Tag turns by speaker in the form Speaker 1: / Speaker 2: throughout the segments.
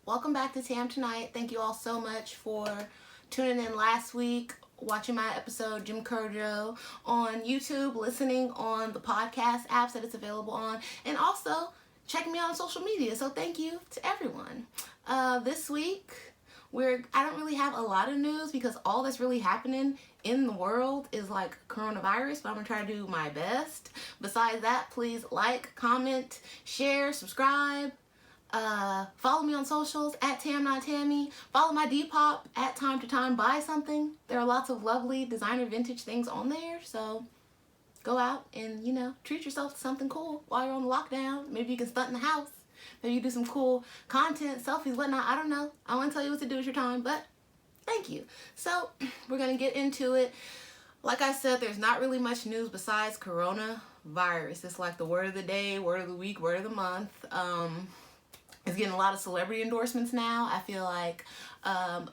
Speaker 1: welcome back to Tam Tonight. Thank you all so much for tuning in last week, watching my episode Jim Crojo on YouTube, listening on the podcast apps that it's available on, and also checking me out on social media. So thank you to everyone. This week, I don't really have a lot of news because all that's really happening in the world is like coronavirus, but I'm gonna try to do my best. Besides that, please like, comment, share, subscribe. Follow me on socials at TamTonight. Follow my Depop at Time to Time Buy Something. There are lots of lovely designer vintage things on there, so go out and, treat yourself to something cool while you're on lockdown. Maybe you can stunt in the house. Maybe you do some cool content, selfies, whatnot. I don't know. I won't tell you what to do with your time, but thank you. So we're going to get into it. Like I said, there's not really much news besides coronavirus. It's like the word of the day, word of the week, word of the month. It's getting a lot of celebrity endorsements now. I feel like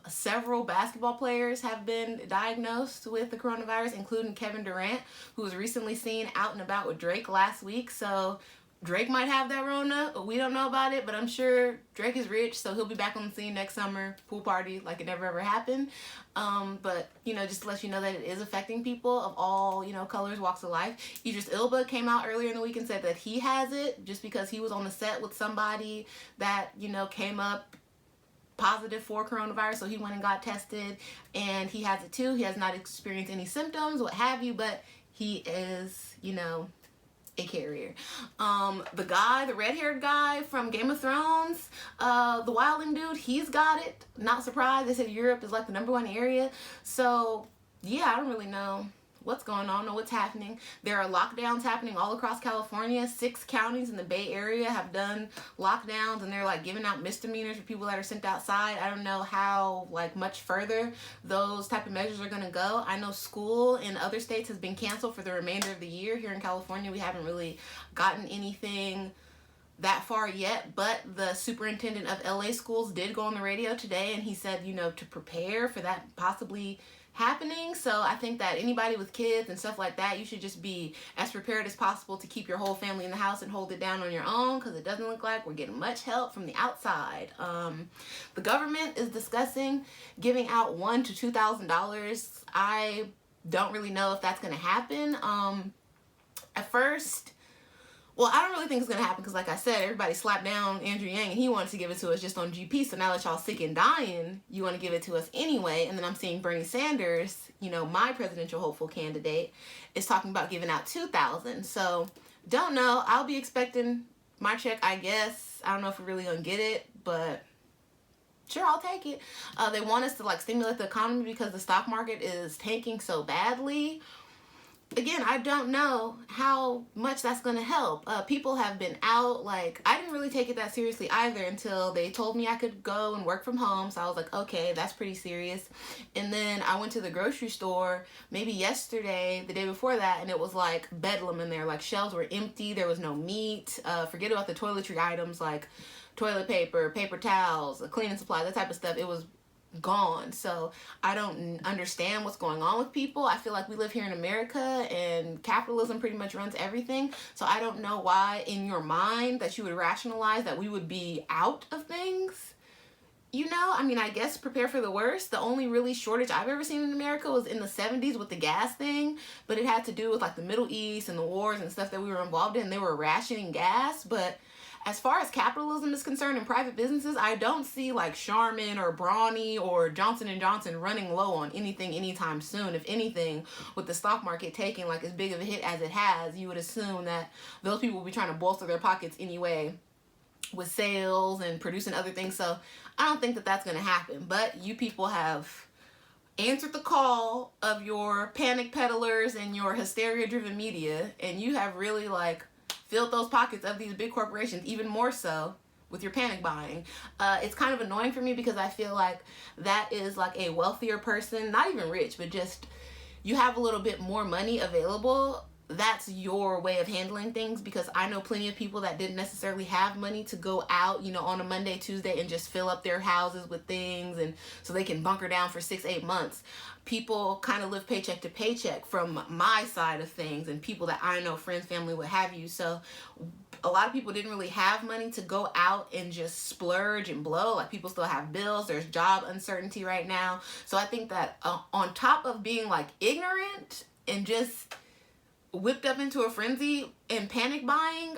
Speaker 1: several basketball players have been diagnosed with the coronavirus, including Kevin Durant, who was recently seen out and about with Drake last week. So Drake might have that Rona. We don't know about it, but I'm sure Drake is rich, so he'll be back on the scene next summer, pool party like it never ever happened. But, just to let you know that it is affecting people of all, colors, walks of life. Idris Elba came out earlier in the week and said that he has it just because he was on the set with somebody that, came up positive for coronavirus, so he went and got tested, and he has it too. He has not experienced any symptoms, what have you, but he is, a carrier. The red-haired guy from Game of Thrones, the wilding dude, he's got it. Not surprised. They said Europe is like the #1 area. So yeah, I don't really know what's going on or what's happening. There are lockdowns happening all across California. 6 counties in the Bay Area have done lockdowns, and they're like giving out misdemeanors for people that are sent outside. I don't know how much further those type of measures are going to go. I know school in other states has been canceled for the remainder of the year. Here in California, we haven't really gotten anything that far yet, but the superintendent of LA schools did go on the radio today, and he said, to prepare for that possibly happening. So I think that anybody with kids and stuff like that, you should just be as prepared as possible to keep your whole family in the house and hold it down on your own, because it doesn't look like we're getting much help from the outside. The government is discussing giving out $1,000 to $2,000. I don't really know if that's going to happen. At first, well, I don't really think it's going to happen because, like I said, everybody slapped down Andrew Yang and he wanted to give it to us just on GP. So now that y'all sick and dying, you want to give it to us anyway. And then I'm seeing Bernie Sanders, my presidential hopeful candidate, is talking about giving out $2,000. So don't know. I'll be expecting my check, I guess. I don't know if we're really going to get it, but sure, I'll take it. They want us to stimulate the economy because the stock market is tanking so badly. Again, I don't know how much that's going to help. People have been out. I didn't really take it that seriously either until they told me I could go and work from home. So I was like, okay, that's pretty serious. And then I went to the grocery store maybe yesterday, the day before that, and it was like bedlam in there. Shelves were empty. There was no meat. Forget about the toiletry items like toilet paper, paper towels, cleaning supplies, that type of stuff. It was gone. So I don't understand what's going on with people. I feel like we live here in America and capitalism pretty much runs everything. So I don't know why in your mind that you would rationalize that we would be out of things. I guess prepare for the worst. The only really shortage I've ever seen in America was in the 70s with the gas thing, but it had to do with the Middle East and the wars and stuff that we were involved in. They were rationing gas, but as far as capitalism is concerned in private businesses, I don't see Charmin or Brawny or Johnson & Johnson running low on anything anytime soon. If anything, with the stock market taking as big of a hit as it has, you would assume that those people will be trying to bolster their pockets anyway with sales and producing other things. So I don't think that that's going to happen. But you people have answered the call of your panic peddlers and your hysteria-driven media, and you have really filled those pockets of these big corporations even more so with your panic buying. It's kind of annoying for me because I feel like that is a wealthier person, not even rich, but just you have a little bit more money available. That's your way of handling things, because I know plenty of people that didn't necessarily have money to go out, on a Monday, Tuesday and just fill up their houses with things and so they can bunker down for 6-8 months. People kind of live paycheck to paycheck from my side of things, and people that I know, friends, family, what have you. So a lot of people didn't really have money to go out and just splurge and blow. Like, people still have bills. There's job uncertainty right now. So I think that on top of being like ignorant and just whipped up into a frenzy and panic buying,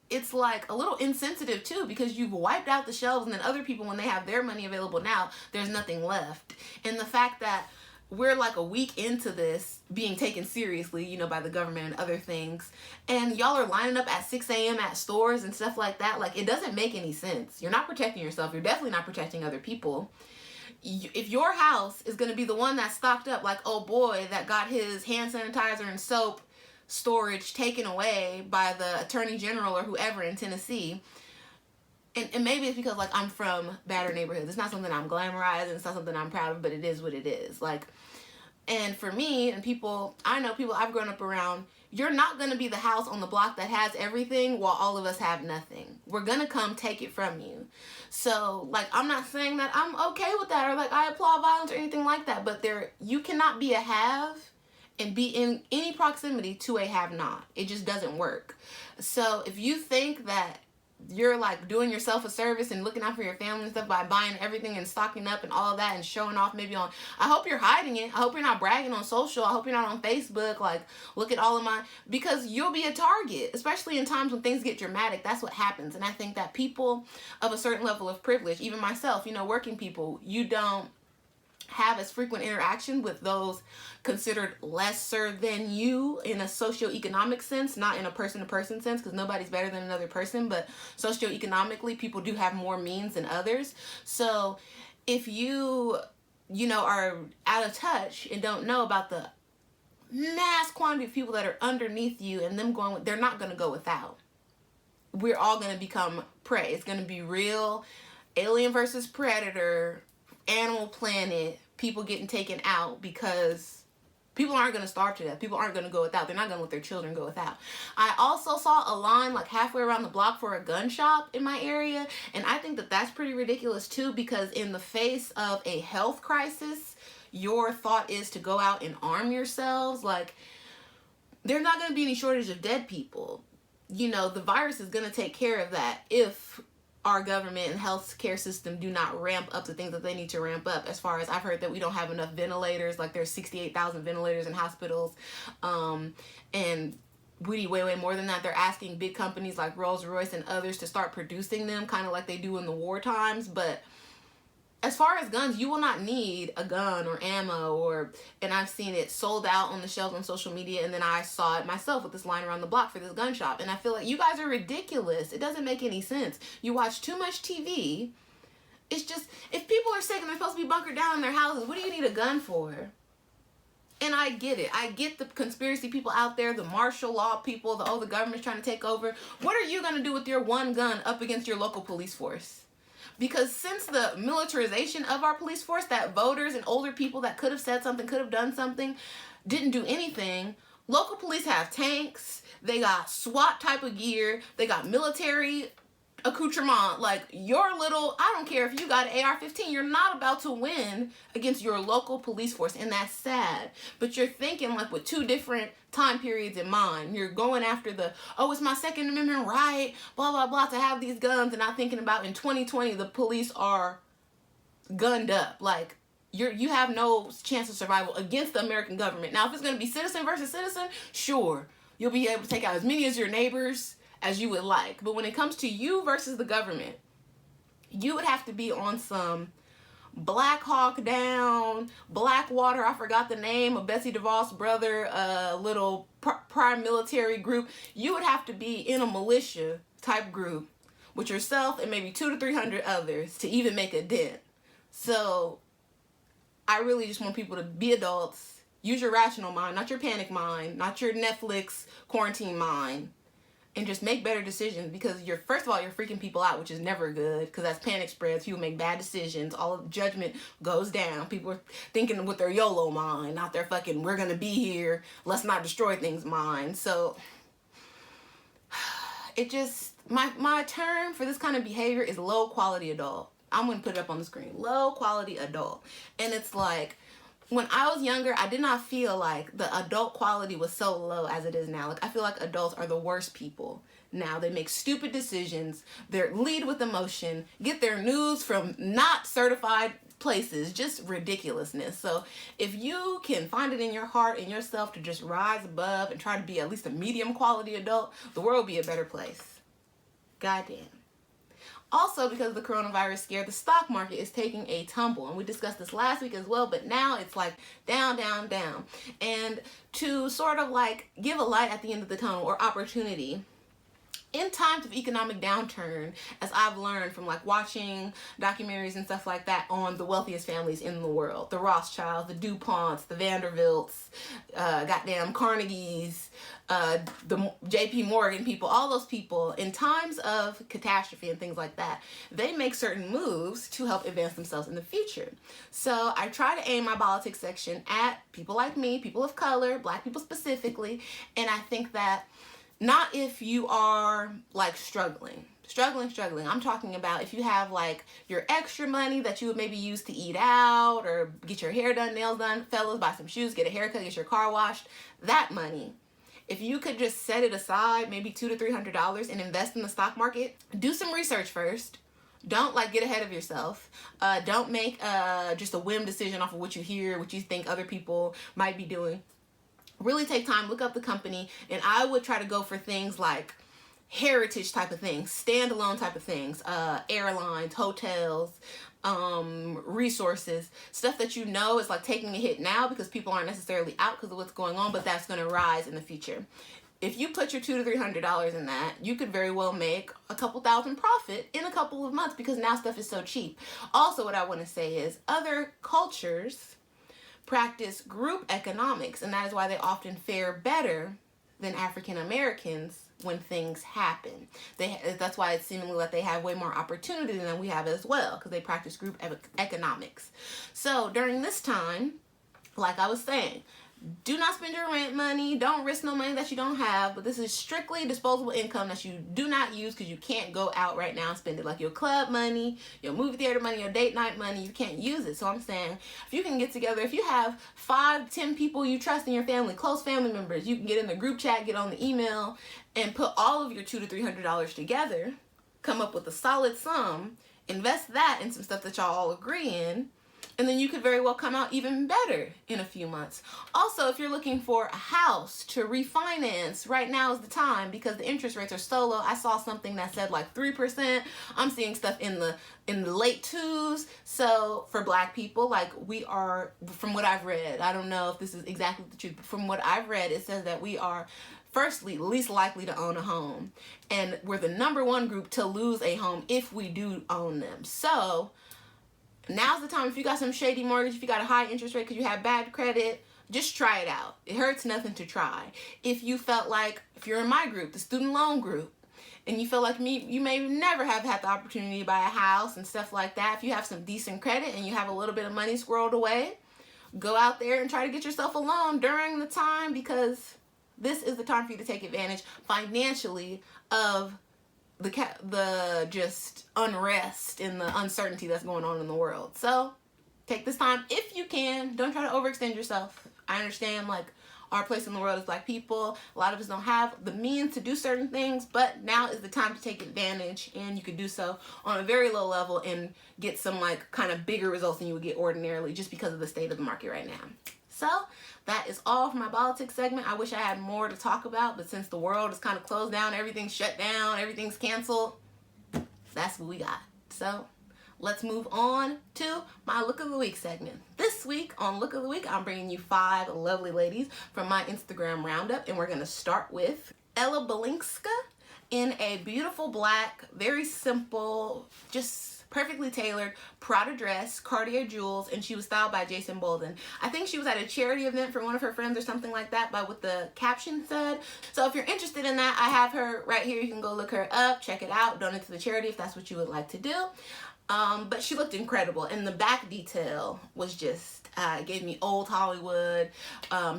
Speaker 1: it's like a little insensitive too, because you've wiped out the shelves, and then other people, when they have their money available now, there's nothing left. And the fact that we're like a week into this being taken seriously, you know, by the government and other things, and y'all are lining up at 6 a.m. at stores and stuff like that, like, it doesn't make any sense. You're not protecting yourself. You're definitely not protecting other people. If your house is going to be the one that's stocked up, like, oh boy, that got his hand sanitizer and soap storage taken away by the attorney general or whoever in Tennessee, and maybe it's because, like, I'm from badder neighborhoods. It's not something I'm glamorizing. It's not something I'm proud of, but it is what it is. Like, and for me and people, I know people I've grown up around, you're not going to be the house on the block that has everything while all of us have nothing. We're going to come take it from you. So, like, I'm not saying that I'm okay with that or, like, I applaud violence or anything like that, but you cannot be a have and be in any proximity to a have-not. It just doesn't work. So if you think that you're like doing yourself a service and looking out for your family and stuff by buying everything and stocking up and all of that and showing off maybe on, I hope you're hiding it. I hope you're not bragging on social. I hope you're not on Facebook, like, look at all of my, because you'll be a target, especially in times when things get dramatic. That's what happens. And I think that people of a certain level of privilege, even myself, you know, working people, you don't have as frequent interaction with those considered lesser than you in a socioeconomic sense, not in a person-to-person sense, because nobody's better than another person, but socioeconomically, people do have more means than others. So if you know, are out of touch and don't know about the mass quantity of people that are underneath you and them going, they're not going to go without. We're all going to become prey. It's going to be real Alien versus Predator, Animal Planet, people getting taken out, because people aren't going to starve to death. People aren't going to go without. They're not going to let their children go without. I also saw a line like halfway around the block for a gun shop in my area, and I think that that's pretty ridiculous too, because in the face of a health crisis, your thought is to go out and arm yourselves. Like, there's not going to be any shortage of dead people. You know, the virus is going to take care of that if our government and health care system do not ramp up the things that they need to ramp up. As far as I've heard that we don't have enough ventilators, like there's 68,000 ventilators in hospitals, and we need way more than that. They're asking big companies like Rolls-Royce and others to start producing them, kind of like they do in the war times. But as far as guns, you will not need a gun or ammo, and I've seen it sold out on the shelves on social media, and then I saw it myself with this line around the block for this gun shop, and I feel like you guys are ridiculous. It doesn't make any sense. You watch too much TV. It's just, if people are sick and they're supposed to be bunkered down in their houses, what do you need a gun for? And I get it. I get the conspiracy people out there, the martial law people, the government's trying to take over. What are you going to do with your one gun up against your local police force? Because since the militarization of our police force, that voters and older people that could have said something, could have done something, didn't do anything, local police have tanks, they got SWAT type of gear, they got military accoutrement. Like, your little, I don't care if you got an AR-15, you're not about to win against your local police force, and that's sad. But you're thinking like with two different time periods in mind. You're going after the, oh, it's my Second Amendment right, blah, blah, blah, to have these guns, and not thinking about in 2020, the police are gunned up. Like, you have no chance of survival against the American government. Now, if it's going to be citizen versus citizen, sure, you'll be able to take out as many as your neighbors as you would like. But when it comes to you versus the government, you would have to be on some Black Hawk Down, Blackwater, I forgot the name of Betsy DeVos' brother, little prime military group. You would have to be in a militia type group with yourself and maybe 200 to 300 others to even make a dent. So I really just want people to be adults, use your rational mind, not your panic mind, not your Netflix quarantine mind, and just make better decisions, because first of all, you're freaking people out, which is never good, because as panic spreads, people make bad decisions, all of judgment goes down. People are thinking with their YOLO mind, not their fucking, we're gonna be here, let's not destroy things mind. So it just, my term for this kind of behavior is low quality adult. I'm gonna put it up on the screen, low quality adult. And it's like, when I was younger, I did not feel like the adult quality was so low as it is now. Like, I feel like adults are the worst people. now. They make stupid decisions. They lead with emotion, get their news from not certified places, just ridiculousness. So if you can find it in your heart and yourself to just rise above and try to be at least a medium quality adult, the world will be a better place. Goddamn. Also, because of the coronavirus scare, the stock market is taking a tumble. And we discussed this last week as well, but now it's like down, down, down. And to sort of like give a light at the end of the tunnel, or opportunity, in times of economic downturn, as I've learned from like watching documentaries and stuff like that on the wealthiest families in the world, the Rothschilds, the DuPonts, the Vanderbilts, goddamn Carnegies, the JP Morgan people, all those people, in times of catastrophe and things like that, they make certain moves to help advance themselves in the future. So I try to aim my Bolitics section at people like me, people of color, black people specifically, and I think that not if you are like struggling. I'm talking about if you have like your extra money that you would maybe use to eat out or get your hair done, nails done, fellas, buy some shoes, get a haircut, get your car washed, that money. If you could just set it aside, maybe $200 to $300, and invest in the stock market, do some research first. Don't like get ahead of yourself. Don't make just a whim decision off of what you hear, what you think other people might be doing. Really take time, look up the company, and I would try to go for things like heritage type of things, standalone type of things, airlines, hotels, resources, stuff that you know is like taking a hit now because people aren't necessarily out because of what's going on, but that's going to rise in the future. If you put your $200 to $300 in that, you could very well make a couple thousand profit in a couple of months because now stuff is so cheap. Also, what I want to say is other cultures practice group economics, and that is why they often fare better than African Americans when things happen. That's why it's seemingly that they have way more opportunity than we have as well, because they practice group economics. So during this time, like I was saying, do not spend your rent money. Don't risk no money that you don't have. But this is strictly disposable income that you do not use because you can't go out right now and spend it. Like your club money, your movie theater money, your date night money, you can't use it. So I'm saying if you can get together, if you have 5 to 10 people you trust in your family, close family members, you can get in the group chat, get on the email, and put all of your $200 to $300 together, come up with a solid sum, invest that in some stuff that y'all all agree in, and then you could very well come out even better in a few months. Also, if you're looking for a house to refinance, right now is the time because the interest rates are so low. I saw something that said like 3%. I'm seeing stuff in the late 2s. So for black people, like we are, from what I've read, I don't know if this is exactly the truth, but from what I've read, it says that we are firstly least likely to own a home. And we're the #1 group to lose a home if we do own them. So now's the time. If you got some shady mortgage, if you got a high interest rate because you have bad credit, just try it out. It hurts nothing to try. If you felt like, if you're in my group, the student loan group, and you feel like me, you may never have had the opportunity to buy a house and stuff like that. If you have some decent credit and you have a little bit of money squirreled away, go out there and try to get yourself a loan during the time, because this is the time for you to take advantage financially of the just unrest and the uncertainty that's going on in the world. So take this time if you can. Don't try to overextend yourself. I understand, like, our place in the world is black people. A lot of us don't have the means to do certain things, but now is the time to take advantage, and you can do so on a very low level and get some like kind of bigger results than you would get ordinarily just because of the state of the market right now. So that is all for my Bolitics segment. I wish I had more to talk about, but since the world is kind of closed down, everything's shut down, everything's canceled, that's what we got. So let's move on to my Look of the Week segment. This week on Look of the Week, I'm bringing you 5 lovely ladies from my Instagram roundup, and we're going to start with Ella Balinska in a beautiful black, very simple, just perfectly tailored Prada dress, Cartier jewels, and she was styled by Jason Bolden. I think she was at a charity event for one of her friends or something like that, by what the caption said. So if you're interested in that, I have her right here. You can go look her up, check it out, donate to the charity if that's what you would like to do. But she looked incredible, and the back detail was just, gave me old Hollywood,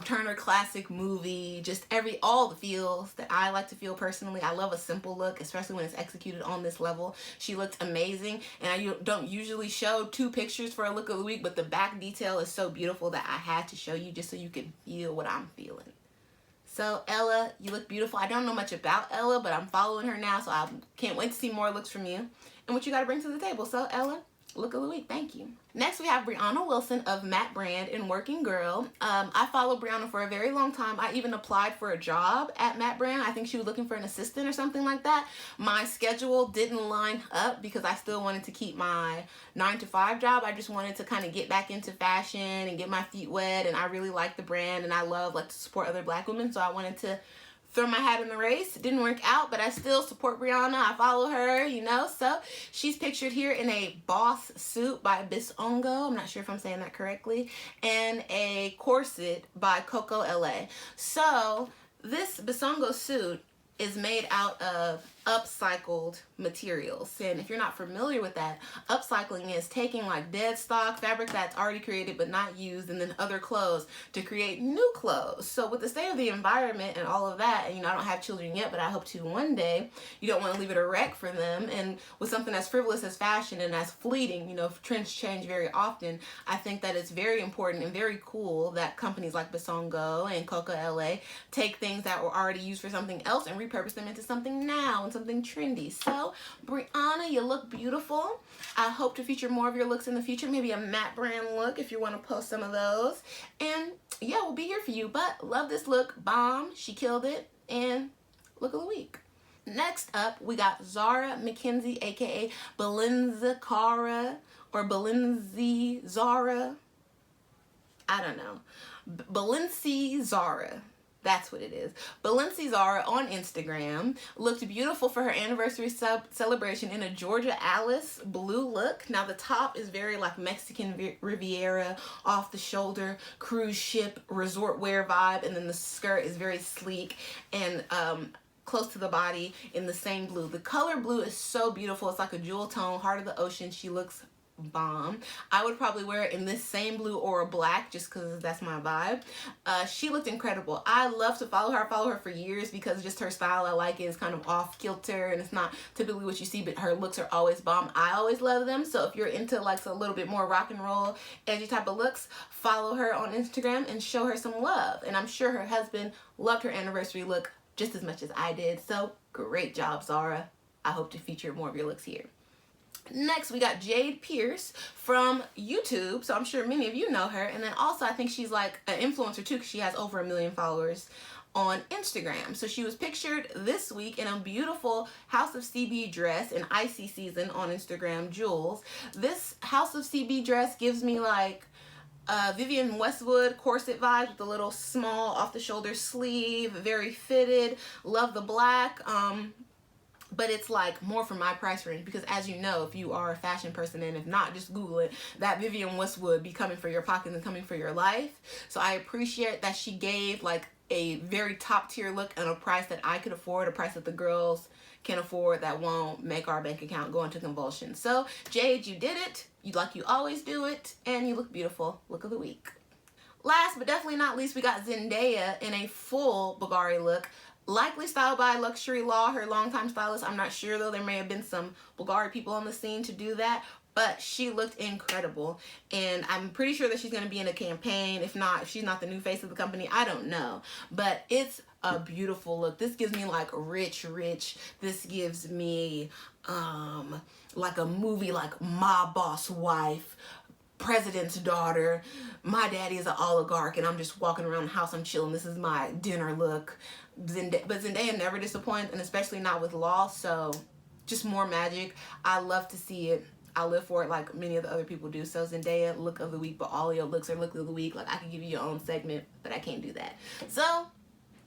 Speaker 1: Turner classic movie, just all the feels that I like to feel personally. I love a simple look, especially when it's executed on this level. She looked amazing, and I don't usually show 2 pictures for a Look of the Week, but the back detail is so beautiful that I had to show you just so you can feel what I'm feeling. So Ella, you look beautiful. I don't know much about Ella, but I'm following her now, so I can't wait to see more looks from you and what you got to bring to the table. So Ella, look of the week. Thank you. Next, we have Briana Wilson of Matt Brand and Working Girl. I followed Briana for a very long time. I even applied for a job at Matt Brand. I think she was looking for an assistant or something like that. My schedule didn't line up because I still wanted to keep my 9-to-5 job. I just wanted to kind of get back into fashion and get my feet wet, and I really like the brand, and I love to support other Black women, so I wanted to throw my hat in the race. It didn't work out, but I still support Briana. I follow her, you know. So she's pictured here in a boss suit by Balinska. I'm not sure if I'm saying that correctly. And a corset by Coco LA. So this Balinska suit is made out of upcycled materials. And if you're not familiar with that, upcycling is taking like dead stock fabric that's already created but not used, and then other clothes to create new clothes. So with the state of the environment and all of that, and I don't have children yet, but I hope to one day, you don't want to leave it a wreck for them. And with something as frivolous as fashion and as fleeting, trends change very often, I think that it's very important and very cool that companies like Balinska and Coco LA take things that were already used for something else and repurpose them into something now and something trendy. So Briana, you look beautiful. I hope to feature more of your looks in the future, maybe a Matt Brand look if you want to post some of those. And yeah, we'll be here for you. But love this look, bomb, she killed it, and look of the week. Next up, we got Zara Mckenzie, aka Balinska or Balinzi Zara. I don't know. Balinsi Zara. That's what it is. Balinska Zara on Instagram looked beautiful for her anniversary celebration in a Georgia Alice blue look. Now the top is very like Mexican Riviera, off the shoulder, cruise ship, resort wear vibe, and then the skirt is very sleek and close to the body in the same blue. The color blue is so beautiful. It's like a jewel tone, heart of the ocean. She looks bomb. I would probably wear it in this same blue or a black just because that's my vibe. She looked incredible. I love to follow her. I follow her for years because just her style, I like it. It's kind of off kilter and it's not typically what you see, but her looks are always bomb. I always love them. So if you're into like a little bit more rock and roll, edgy type of looks, follow her on Instagram and show her some love. And I'm sure her husband loved her anniversary look just as much as I did. So great job, Zara. I hope to feature more of your looks here. Next, we got Jayde Pierce from YouTube. So I'm sure many of you know her. And then also I think she's like an influencer too because she has over 1 million followers on Instagram. So she was pictured this week in a beautiful House of CB dress in icy season on Instagram, Jules. This House of CB dress gives me like Vivienne Westwood corset vibes with a little small off the shoulder sleeve, very fitted. Love the black. But it's like more for my price range because as you know, if you are a fashion person, and if not, just Google it, that Vivienne Westwood be coming for your pockets and coming for your life. So I appreciate that she gave like a very top tier look at a price that I could afford, a price that the girls can afford that won't make our bank account go into convulsions. So Jayde, you did it. You always do it, and you look beautiful. Look of the week. Last but definitely not least, we got Zendaya in a full Bulgari look. Likely styled by Luxury Law, her longtime stylist. I'm not sure though. There may have been some Bulgari people on the scene to do that. But she looked incredible. And I'm pretty sure that she's going to be in a campaign. If she's not the new face of the company, I don't know. But it's a beautiful look. This gives me like rich. This gives me like a movie like My Boss Wife, President's Daughter. My daddy is an oligarch and I'm just walking around the house, I'm chilling. This is my dinner look. But Zendaya never disappoints, and especially not with Law, so just more magic. I love to see it. I live for it like many of the other people do. So Zendaya, look of the week, but all your looks are look of the week. Like I could give you your own segment, but I can't do that. So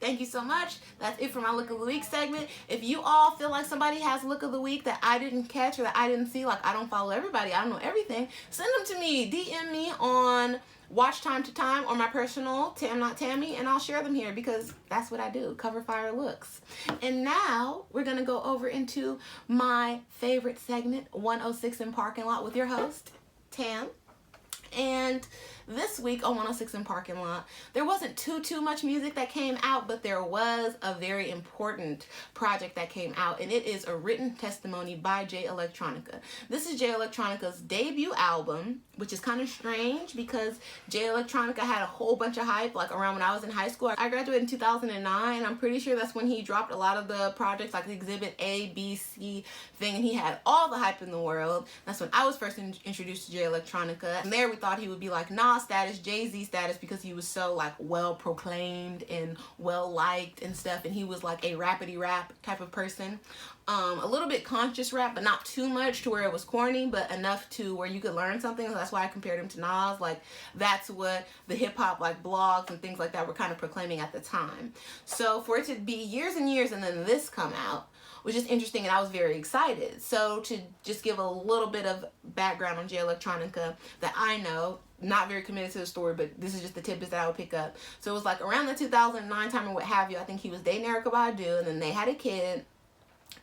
Speaker 1: thank you so much. That's it for my look of the week segment. If you all feel like somebody has look of the week that I didn't catch or that I didn't see, like I don't follow everybody, I don't know everything, send them to me. DM me on Watch Time to Time or my personal Tam Not Tammy, and I'll share them here because that's what I do, cover fire looks. And now we're gonna go over into my favorite segment, 106 in Parking Lot, with your host Tam. And this week on 106 in Parking Lot, there wasn't too much music that came out, but there was a very important project that came out, and it is a written testimony by Electronica. This is Electronica's debut album, which is kind of strange because Electronica had a whole bunch of hype like around when I was in high school. I graduated in 2009. I'm pretty sure that's when he dropped a lot of the projects like the Exhibit A, B, C thing, and he had all the hype in the world. That's when I was first introduced to Electronica. And there we thought he would be like Nas status, Jay-Z status, because he was so like well proclaimed and well liked and stuff, and he was like a rapidy rap type of person. A little bit conscious rap, but not too much to where it was corny, but enough to where you could learn something. So that's why I compared him to Nas. Like that's what the hip hop like blogs and things like that were kind of proclaiming at the time. So for it to be years and years and then this come out was just interesting, and I was very excited. So to just give a little bit of background on Electronica that I know, not very committed to the story, but this is just the tidbits that I would pick up. So it was like around the 2009 time or what have you. I think he was dating Erykah Badu, and then they had a kid,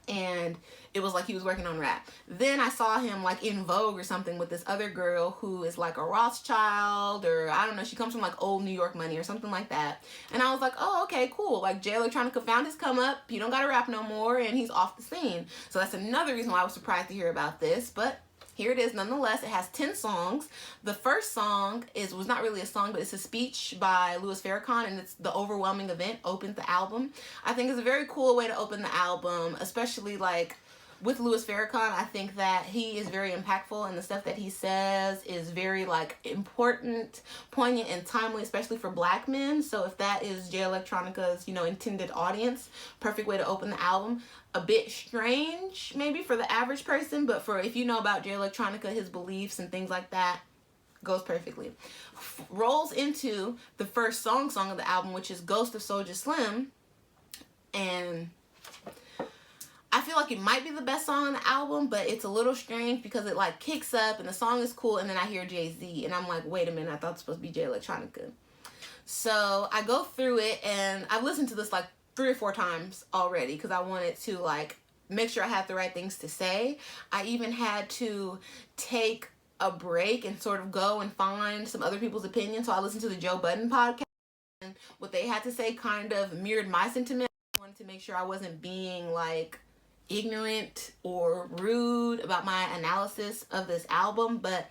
Speaker 1: and it was like he was working on rap. Then I saw him like in Vogue or something with this other girl who is like a Rothschild, or I don't know, she comes from like old New York money or something like that. And I was like, oh, okay, cool. Like Electronica found his come up, he don't gotta rap no more, and he's off the scene. So that's another reason why I was surprised to hear about this, but here it is nonetheless. It has 10 songs. The first song was not really a song, but it's a speech by Louis Farrakhan, and it's The Overwhelming Event opens the album. I think it's a very cool way to open the album, especially like with Louis Farrakhan. I think that he is very impactful, and the stuff that he says is very like important, poignant, and timely, especially for Black men. So if that is Electronica's, you know, intended audience, perfect way to open the album. A bit strange maybe for the average person, but for if you know about Electronica, his beliefs and things like that, goes perfectly. Rolls into the first song of the album, which is Ghost of Soulja Slim, and I feel like it might be the best song on the album, but it's a little strange because it like kicks up and the song is cool, and then I hear Jay-Z and I'm like, wait a minute, I thought it was supposed to be Electronica. So I go through it, and I've listened to this like 3 or 4 times already because I wanted to like make sure I had the right things to say. I even had to take a break and sort of go and find some other people's opinions. So I listened to the Joe Budden podcast, and what they had to say kind of mirrored my sentiment. I wanted to make sure I wasn't being like ignorant or rude about my analysis of this album, but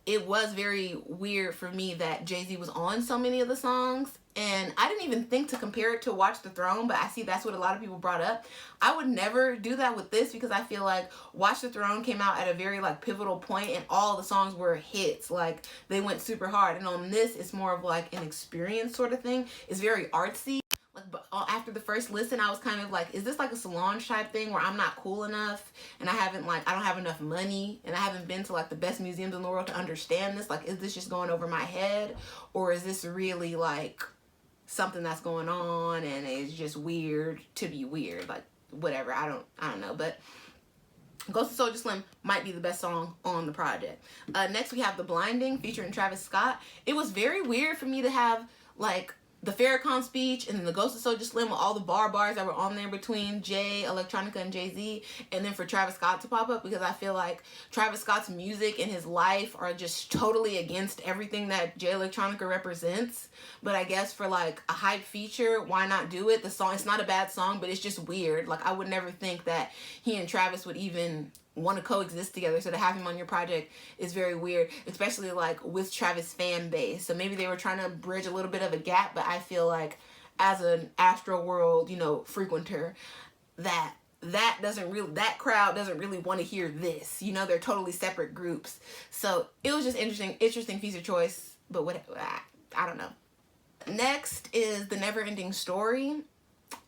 Speaker 1: it was very weird for me that Jay-Z was on so many of the songs. And I didn't even think to compare it to Watch the Throne, but I see that's what a lot of people brought up. I would never do that with this because I feel like Watch the Throne came out at a very like pivotal point, and all the songs were hits. Like they went super hard. And on this, it's more of like an experience sort of thing. It's very artsy. Like after the first listen, I was kind of like, is this like a Solange type thing where I'm not cool enough and I don't have enough money and I haven't been to like the best museums in the world to understand this? Like, is this just going over my head, or is this really like something that's going on and it's just weird to be weird? Like whatever, I don't know. But Ghost of Soulja Slim might be the best song on the project. Next we have The Blinding featuring Travis Scott. It was very weird for me to have like the Farrakhan speech and then the Ghost of Soulja Slim with all the bars that were on there between Electronica and Jay-Z, and then for Travis Scott to pop up, because I feel like Travis Scott's music and his life are just totally against everything that Electronica represents. But I guess for like a hype feature, why not do it? The song, it's not a bad song, but it's just weird. Like I would never think that he and Travis would even want to coexist together, so to have him on your project is very weird, especially like with Travis fan base. So maybe they were trying to bridge a little bit of a gap, but I feel like as an Astro World, you know, frequenter, that crowd doesn't really want to hear this. You know, they're totally separate groups. So it was just interesting feature choice, but whatever, I don't know. Next is The Never Ending Story.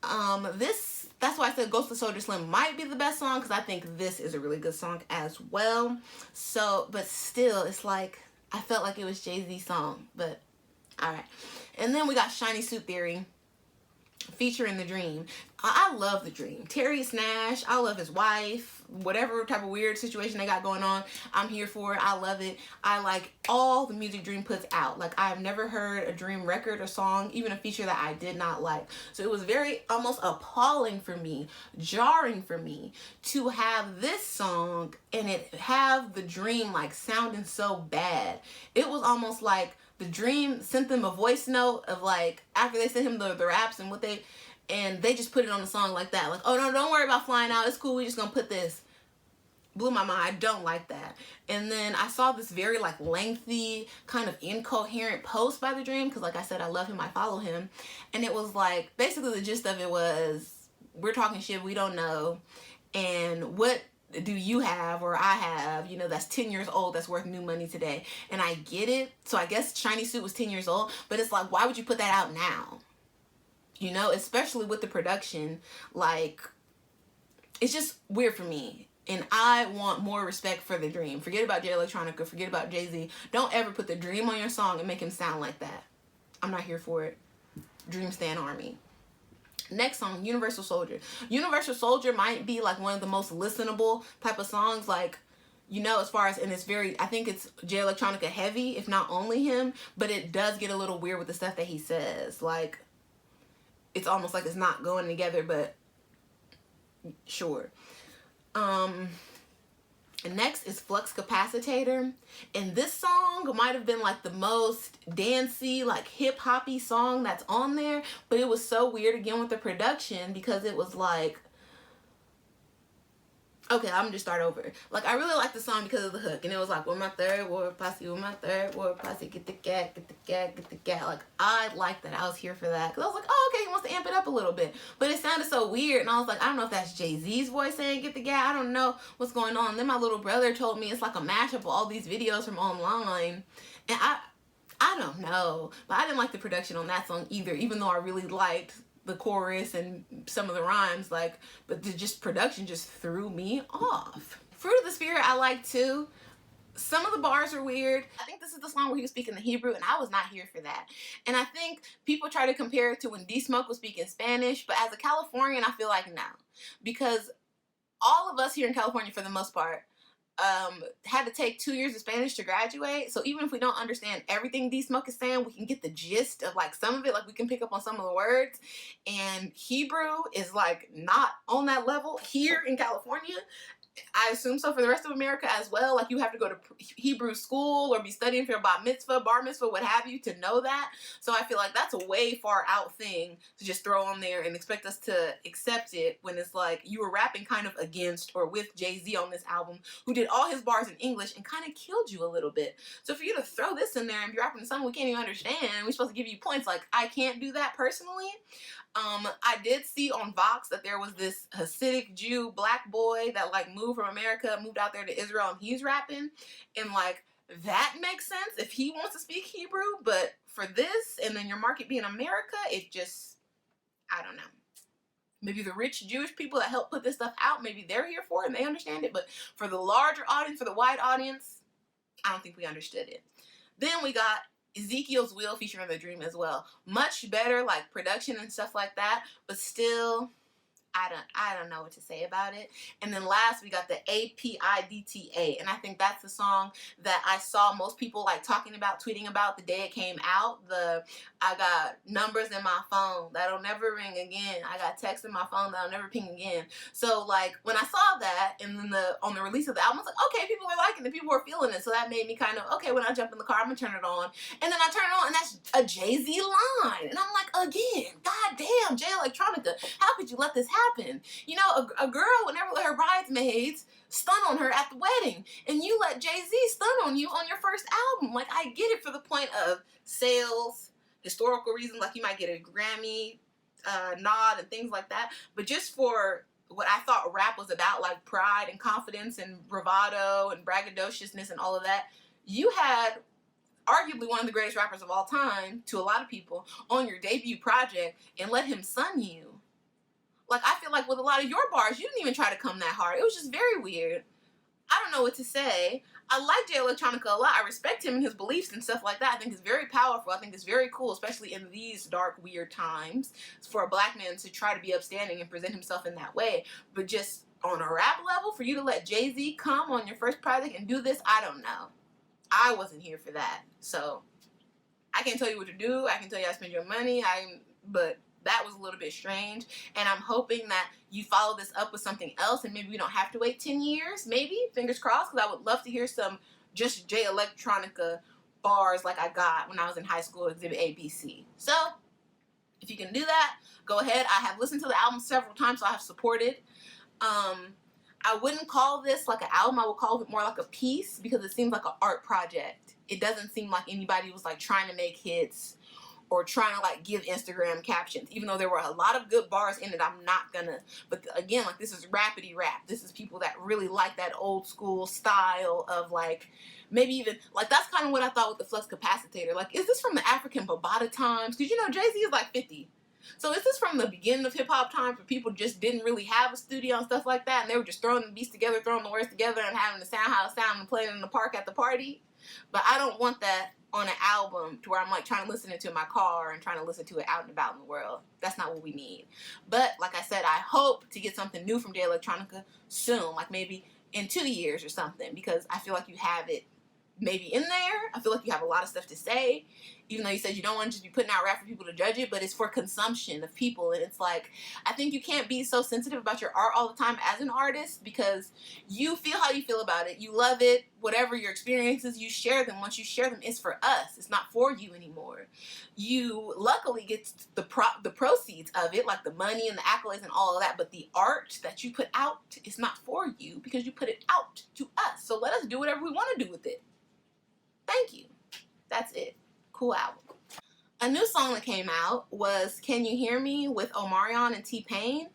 Speaker 1: That's why I said Ghost of Soulja Slim might be the best song, because I think this is a really good song as well. So, but still, it's like, I felt like it was Jay-Z's song, but alright. And then we got Shiny Suit Theory featuring The Dream. I love The Dream. Terry Snash, I love his wife. Whatever type of weird situation they got going on, I'm here for it. I love it. I like all the music Dream puts out. Like, I've never heard a Dream record or song, even a feature that I did not like. So it was very almost appalling for me, jarring for me, to have this song and it have The Dream like sounding so bad. It was almost like The Dream sent them a voice note of like, after they sent him the raps and what and they just put it on the song like that. Like, oh no, don't worry about flying out. It's cool. We're just gonna put this. Blew my mind. I don't like that. And then I saw this very like lengthy, kind of incoherent post by The Dream, because like I said, I love him, I follow him. And it was like, basically the gist of it was, we're talking shit we don't know. And what do you have or I have, you know, that's 10 years old, that's worth new money today? And I get it. So I guess Shiny Suit was 10 years old, but it's like, why would you put that out now? You know, especially with the production, like, it's just weird for me. And I want more respect for The Dream. Forget about Electronica, forget about Jay-Z. Don't ever put The Dream on your song and make him sound like that. I'm not here for it. Dream Stan Army. Next song, Universal Soldier. Universal Soldier might be like one of the most listenable type of songs, like, you know, as far as, and it's very, I think it's Jay Electronica heavy, if not only him, but it does get a little weird with the stuff that he says. Like, it's almost like it's not going together, but sure. And next is Flux Capacitator. And this song might have been like the most dancey, like hip-hoppy song that's on there, but it was so weird again with the production, because it was like, okay, I'm gonna just start over. Like, I really liked the song because of the hook, and it was like, with my third ward posse, with my third ward posse, get the gat, get the gat, get the gat. Like, I liked that. I was here for that, because I was like, oh, okay, he wants to amp it up a little bit. But it sounded so weird, and I was like, I don't know if that's Jay-Z's voice saying get the gat. I don't know what's going on. And then my little brother told me it's like a mashup of all these videos from online, and I don't know. But I didn't like the production on that song either, even though I really liked the chorus and some of the rhymes, like, but the just production just threw me off. Fruit of the Spirit I like too. Some of the bars are weird. I think this is the song where he was speaking the Hebrew, and I was not here for that. And I think people try to compare it to when D-Smoke was speaking Spanish, but as a Californian, I feel like no. Because all of us here in California, for the most part, had to take 2 years of Spanish to graduate. So even if we don't understand everything D-Smoke is saying, we can get the gist of like some of it. Like, we can pick up on some of the words. And Hebrew is like not on that level here in California. I assume so for the rest of America as well. Like, you have to go to Hebrew school or be studying for your bar mitzvah, what have you, to know that. So I feel like that's a way far out thing to just throw on there and expect us to accept it, when it's like you were rapping kind of against or with Jay-Z on this album, who did all his bars in English and kind of killed you a little bit. So for you to throw this in there and be rapping something we can't even understand, and we're supposed to give you points, like, I can't do that personally. I did see on Vox that there was this Hasidic Jew black boy that like moved from America, moved out there to Israel, and he's rapping, and like, that makes sense if he wants to speak Hebrew. But for this, and then your market being America, it just, I don't know. Maybe the rich Jewish people that help put this stuff out, maybe they're here for it and they understand it, but for the larger audience, for the wide audience, I don't think we understood it. Then we got Ezekiel's Will featuring The Dream as well. Much better, like, production and stuff like that, but still, I don't know what to say about it. And then last, we got the APIDTA, and I think that's the song that I saw most people like talking about, tweeting about the day it came out. I got numbers in my phone that'll never ring again. I got texts in my phone that'll never ping again. So like, when I saw that, and then on the release of the album, I was like, okay, people are liking it, people are feeling it. So that made me kind of, okay, when I jump in the car, I'm gonna turn it on. And then I turn it on, and that's a Jay-Z line. And I'm like, again, goddamn, Jay Electronica, how could you let this happen? You know, a girl would never let her bridesmaids stun on her at the wedding, and you let Jay-Z stun on you on your first album. Like, I get it for the point of sales, historical reasons, like you might get a Grammy nod and things like that, but just for what I thought rap was about, like pride and confidence and bravado and braggadociousness and all of that, you had arguably one of the greatest rappers of all time, to a lot of people, on your debut project, and let him sun you. Like, I feel like with a lot of your bars, you didn't even try to come that hard. It was just very weird. I don't know what to say. I like Jay Electronica a lot. I respect him and his beliefs and stuff like that. I think it's very powerful. I think it's very cool, especially in these dark, weird times, for a black man to try to be upstanding and present himself in that way. But just on a rap level, for you to let Jay-Z come on your first project and do this, I don't know. I wasn't here for that. So I can't tell you what to do. I can tell you how to spend your money. But that was a little bit strange. And I'm hoping that you follow this up with something else, and maybe we don't have to wait 10 years. Maybe, fingers crossed, because I would love to hear some just Jay Electronica bars like I got when I was in high school, Exhibit ABC. So if you can do that, go ahead. I have listened to the album several times, so I have supported. I wouldn't call this like an album. I would call it more like a piece, because it seems like an art project. It doesn't seem like anybody was like trying to make hits or trying to like give Instagram captions, even though there were a lot of good bars in it. I'm not gonna, but again, like, this is rapidy rap. This is people that really like that old school style of like, maybe even, like, that's kind of what I thought with the Flux Capacitor. Like, is this from the African Bambaataa times? Because, you know, Jay-Z is like 50. So is this from the beginning of hip-hop times, where people just didn't really have a studio and stuff like that, and they were just throwing the beats together, throwing the words together, and having the sound how it sound and playing it in the park at the party? But I don't want that on an album to where I'm like trying to listen to it in my car and trying to listen to it out and about in the world. That's not what we need. But like I said, I hope to get something new from Jay Electronica soon, like maybe in 2 years or something, because I feel like you have it maybe in there. I feel like you have a lot of stuff to say, even though you said you don't want to just be putting out rap for people to judge it, but it's for consumption of people. And it's like, I think you can't be so sensitive about your art all the time as an artist, because you feel how you feel about it. You love it. Whatever your experiences, you share them. Once you share them, it's for us. It's not for you anymore. You luckily get the proceeds of it, like the money and the accolades and all of that, but the art that you put out is not for you, because you put it out to us. So let us do whatever we want to do with it. Thank you. That's it. Cool album. A new song that came out was Can You Hear Me with Omarion and TPain.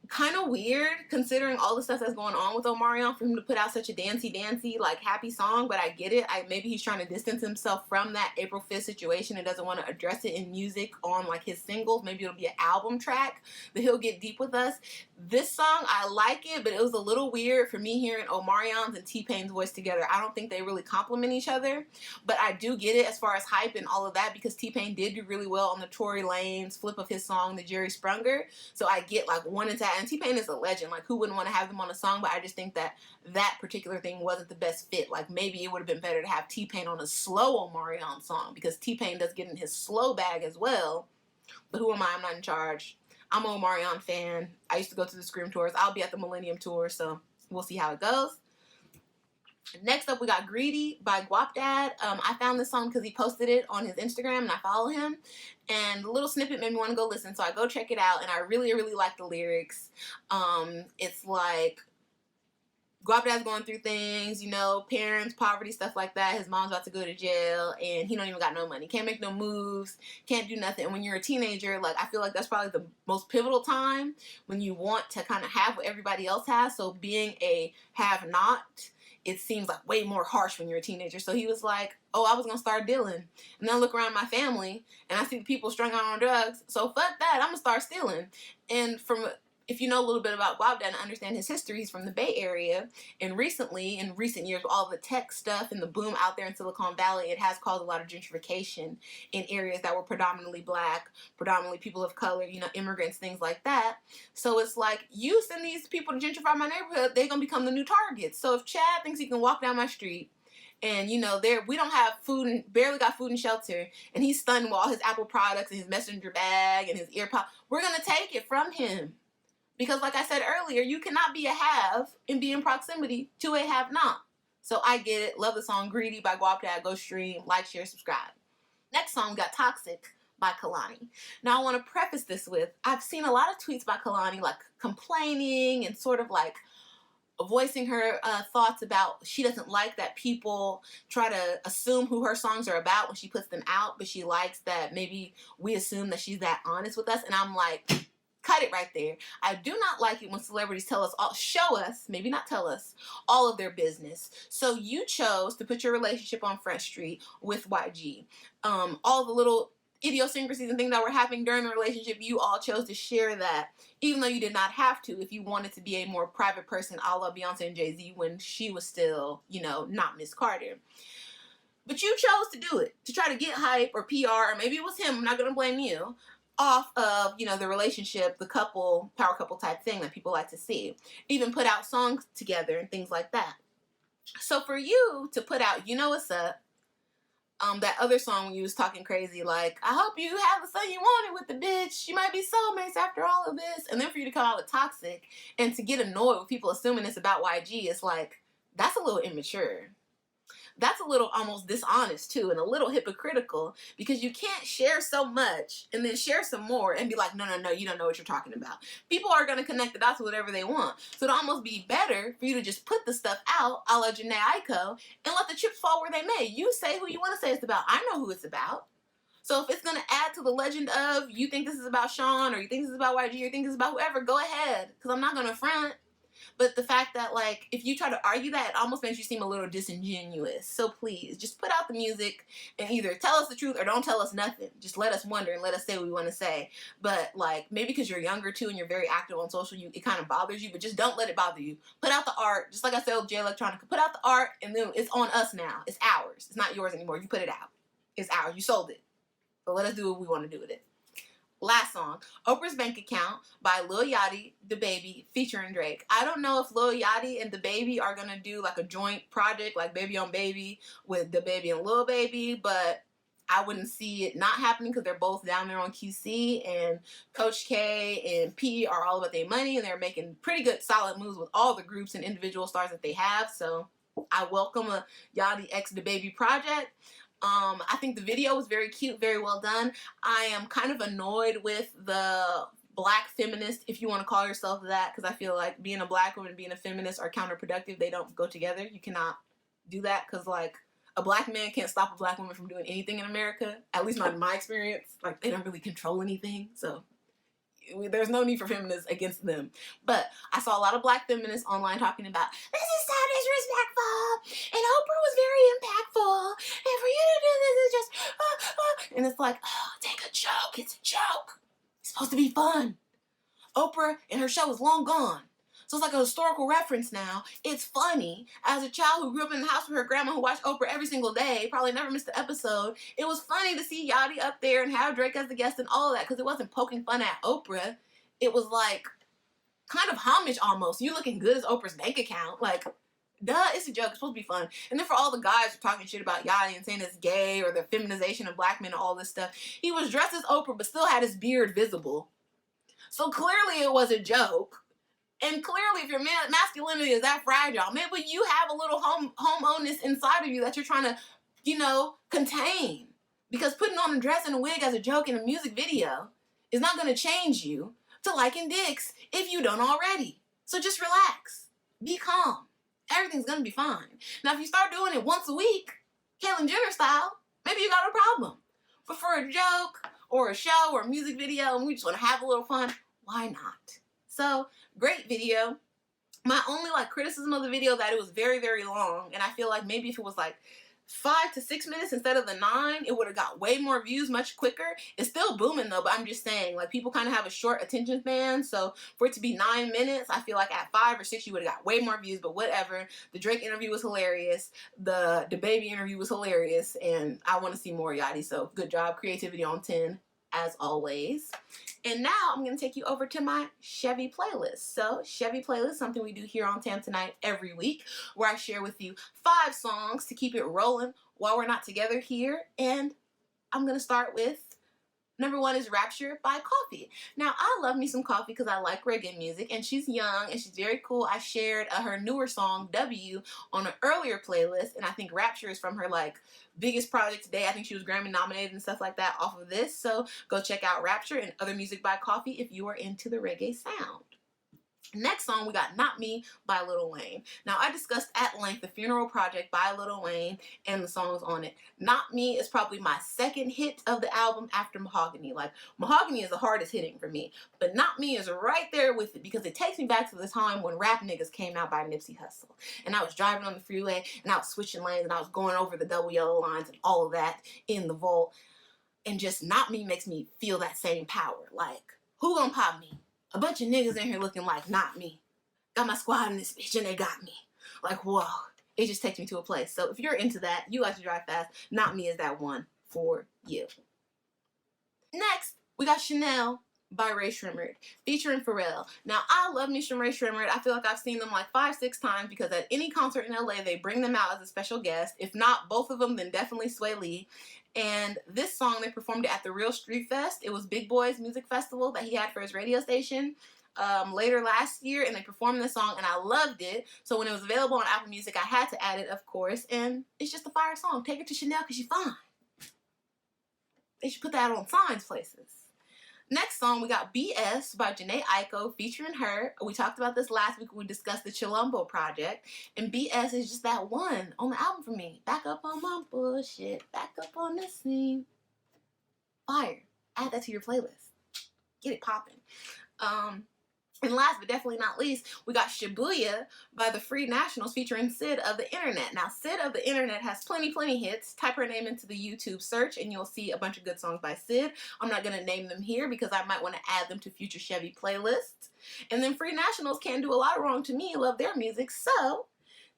Speaker 1: Kind of weird considering all the stuff that's going on with Omarion, for him to put out such a dancey, like, happy song, but I get it. Maybe he's trying to distance himself from that April 5th situation and doesn't want to address it in music on, like, his singles. Maybe it'll be an album track, but he'll get deep with us. This song, I like it, but it was a little weird for me hearing Omarion's and T-Pain's voice together. I don't think they really complement each other, but I do get it as far as hype and all of that, because T-Pain did do really well on the Tory Lanez flip of his song, The Jerry Sprunger. So I get, like, wanting to, and T-Pain is a legend. Like, who wouldn't want to have them on a song? But I just think that that particular thing wasn't the best fit. Like, maybe it would have been better to have T-Pain on a slow Omarion song, because T-Pain does get in his slow bag as well. But who am I? I'm not in charge. I'm an Omarion fan. I used to go to the Scream tours. I'll be at the Millennium Tour, so we'll see how it goes. Next up, we got Greedy by Guapdad. I found this song because he posted it on his Instagram, and I follow him. And the little snippet made me want to go listen, so I go check it out, and I really, really like the lyrics. It's like Guapdad's going through things, you know, parents, poverty, stuff like that. His mom's about to go to jail, and he don't even got no money. Can't make no moves, can't do nothing. And when you're a teenager, like, I feel like that's probably the most pivotal time when you want to kind of have what everybody else has. So being a have-not, it seems like way more harsh when you're a teenager. So he was like, oh, I was going to start dealing. And then I look around my family, and I see the people strung out on drugs. So fuck that, I'm going to start stealing. And if you know a little bit about Guapdad and understand his history, he's from the Bay Area. And recently, in recent years, all the tech stuff and the boom out there in Silicon Valley, it has caused a lot of gentrification in areas that were predominantly black, predominantly people of color, you know, immigrants, things like that. So it's like, you send these people to gentrify my neighborhood, they're going to become the new targets. So if Chad thinks he can walk down my street, and, you know, we don't have food, and barely got food and shelter, and he's stunned with all his Apple products and his messenger bag and his earpod, we're going to take it from him. Because like I said earlier, you cannot be a have and be in proximity to a have-not. So I get it. Love the song Greedy by Guapdad. Go stream, like, share, subscribe. Next song, got Toxic by Kehlani. Now I want to preface this with, I've seen a lot of tweets by Kehlani, like, complaining and sort of like voicing her thoughts about she doesn't like that people try to assume who her songs are about when she puts them out, but she likes that maybe we assume that she's that honest with us. And I'm like, cut it right there. I do not like it when celebrities show us, maybe not tell us, all of their business. So you chose to put your relationship on Front Street with YG. All the little idiosyncrasies and things that were happening during the relationship, you all chose to share that, even though you did not have to if you wanted to be a more private person, a la Beyonce and Jay-Z when she was still, you know, not Miss Carter. But you chose to do it, to try to get hype or PR, or maybe it was him, I'm not going to blame you, off of, you know, the relationship, the couple, power couple type thing that people like to see. Even put out songs together and things like that. So for you to put out You Know What's Up, that other song when you was talking crazy, like, I hope you have the son you wanted with the bitch. You might be soulmates after all of this. And then for you to come out with Toxic and to get annoyed with people assuming it's about YG, it's like, that's a little immature. That's a little almost dishonest too, and a little hypocritical, because you can't share so much and then share some more and be like, no, you don't know what you're talking about. People are going to connect the dots to whatever they want. So it'd almost be better for you to just put the stuff out, a la Jhene, Aiko, and let the chips fall where they may. You say who you want to say it's about. I know who it's about. So if it's going to add to the legend of you think this is about Sean, or you think this is about YG, or you think this is about whoever, go ahead, because I'm not going to front. But the fact that, like, if you try to argue that, it almost makes you seem a little disingenuous. So please, just put out the music and either tell us the truth or don't tell us nothing. Just let us wonder and let us say what we want to say. But, like, maybe because you're younger, too, and you're very active on social, it kind of bothers you. But just don't let it bother you. Put out the art. Just like I said with J Electronica. Put out the art, and then it's on us now. It's ours. It's not yours anymore. You put it out. It's ours. You sold it. So let us do what we want to do with it. Last song, Oprah's Bank Account by Lil Yachty, DaBaby, featuring Drake. I don't know if Lil Yachty and DaBaby are going to do like a joint project like Baby on Baby with DaBaby and Lil Baby, but I wouldn't see it not happening because they're both down there on QC, and Coach K and P are all about their money, and they're making pretty good solid moves with all the groups and individual stars that they have. So I welcome a Yachty x DaBaby project. I think the video was very cute, very well done. I am kind of annoyed with the black feminist, if you want to call yourself that, because I feel like being a black woman and being a feminist are counterproductive. They don't go together. You cannot do that, because, like, a black man can't stop a black woman from doing anything in America, at least not in my experience. Like, they don't really control anything, so there's no need for feminists against them. But I saw a lot of black feminists online talking about, this is so disrespectful, and Oprah was very impactful, and for you to do this is just, and it's like, oh, take a joke. It's a joke. It's supposed to be fun. Oprah and her show is long gone. So it's like a historical reference now. It's funny. As a child who grew up in the house with her grandma who watched Oprah every single day, probably never missed an episode, it was funny to see Yachty up there and have Drake as the guest and all of that, because it wasn't poking fun at Oprah. It was like kind of homage almost. You looking good as Oprah's bank account. Like, duh, it's a joke. It's supposed to be fun. And then for all the guys who are talking shit about Yachty and saying it's gay or the feminization of black men and all this stuff, he was dressed as Oprah but still had his beard visible. So clearly it was a joke. And clearly, if your masculinity is that fragile, maybe you have a little homeowness inside of you that you're trying to, you know, contain. Because putting on a dress and a wig as a joke in a music video is not going to change you to liking dicks if you don't already. So just relax. Be calm. Everything's going to be fine. Now, if you start doing it once a week, Caitlyn Jenner style, maybe you got a problem. But for a joke or a show or a music video and we just want to have a little fun, why not? So, great video. My only, like, criticism of the video that it was very, very long, and I feel like maybe if it was like 5 to 6 minutes instead of the 9, it would have got way more views much quicker. It's still booming though, but I'm just saying, like, people kind of have a short attention span, so for it to be 9 minutes, I feel like at 5 or 6 you would have got way more views, but whatever. The Drake interview was hilarious. The DaBaby interview was hilarious, and I want to see more Yachty, so good job. Creativity on 10, as always. And now I'm going to take you over to my Chevy playlist. So, Chevy playlist, something we do here on Tam Tonight every week, where I share with you 5 songs to keep it rolling while we're not together here. And I'm going to start with number 1 is Rapture by Koffee. Now, I love me some Koffee because I like reggae music, and she's young and she's very cool. I shared her newer song, W, on an earlier playlist, and I think Rapture is from her, like, biggest project today. I think she was Grammy nominated and stuff like that off of this. So go check out Rapture and other music by Koffee if you are into the reggae sound. Next song, we got Not Me by Lil Wayne. Now, I discussed at length the Funeral Project by Lil Wayne and the songs on it. Not Me is probably my second hit of the album after Mahogany. Like, Mahogany is the hardest hitting for me, but Not Me is right there with it because it takes me back to the time when Rap Niggas came out by Nipsey Hussle. And I was driving on the freeway, and I was switching lanes, and I was going over the double yellow lines and all of that in the vault. And just Not Me makes me feel that same power. Like, who gonna pop me? A bunch of niggas in here looking like Not Me. Got my squad in this bitch and they got me. Like, whoa. It just takes me to a place. So if you're into that, you like to drive fast, Not Me is that one for you. Next, we got Chanel by Rae Sremmurd, featuring Pharrell. Now, I love me some Rae Sremmurd. I feel like I've seen them like 5-6 times because at any concert in LA, they bring them out as a special guest. If not both of them, then definitely Sway Lee. And this song, they performed it at the Real Street Fest. It was Big Boy's music festival that he had for his radio station later last year, and they performed this song, and I loved it. So when it was available on Apple Music, I had to add it, of course, and it's just a fire song. Take her to Chanel because she's fine. They should put that on signs places. Next song, we got BS by Jhene Aiko featuring H.E.R. We talked about this last week when we discussed the Chilombo project. And BS is just that one on the album for me. Back up on my bullshit. Back up on the scene. Fire. Add that to your playlist. Get it popping. And last but definitely not least, we got Shibuya by the Free Nationals featuring Sid of the Internet. Now, Sid of the Internet has plenty hits. Type her name into the YouTube search and you'll see a bunch of good songs by Sid. I'm not going to name them here because I might want to add them to future Chevy playlists. And then Free Nationals can't do a lot of wrong to me. Love their music. So,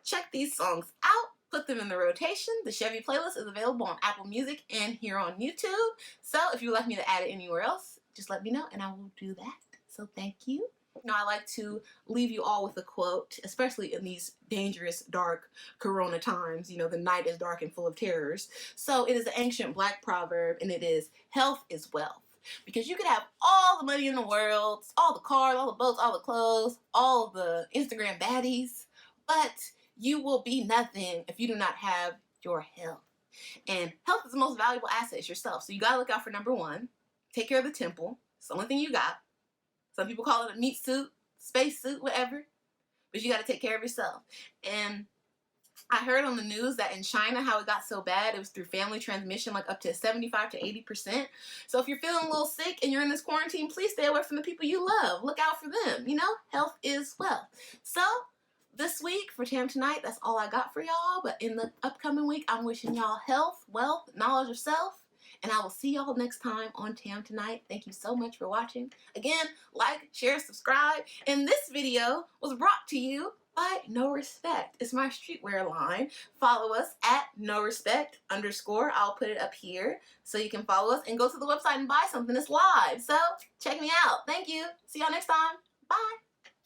Speaker 1: check these songs out. Put them in the rotation. The Chevy playlist is available on Apple Music and here on YouTube. So, if you'd like me to add it anywhere else, just let me know and I will do that. So, thank you. You know, I like to leave you all with a quote, especially in these dangerous, dark corona times. You know, the night is dark and full of terrors. So it is an ancient black proverb, and it is, health is wealth. Because you could have all the money in the world, all the cars, all the boats, all the clothes, all the Instagram baddies, but you will be nothing if you do not have your health. And health is the most valuable asset. It's yourself. So you gotta look out for number one. Take care of the temple. It's the only thing you got. Some people call it a meat suit, space suit, whatever. But you got to take care of yourself. And I heard on the news that in China, how it got so bad, it was through family transmission, like up to 75 to 80%. So if you're feeling a little sick and you're in this quarantine, please stay away from the people you love. Look out for them. You know, health is wealth. So this week for Tam Tonight, that's all I got for y'all. But in the upcoming week, I'm wishing y'all health, wealth, knowledge of self. And I will see y'all next time on Tam Tonight. Thank you so much for watching. Again, like, share, subscribe. And this video was brought to you by No Respect. It's my streetwear line. Follow us at NoRespect_. I'll put it up here so you can follow us and go to the website and buy something. It's live. So check me out. Thank you. See y'all next time. Bye.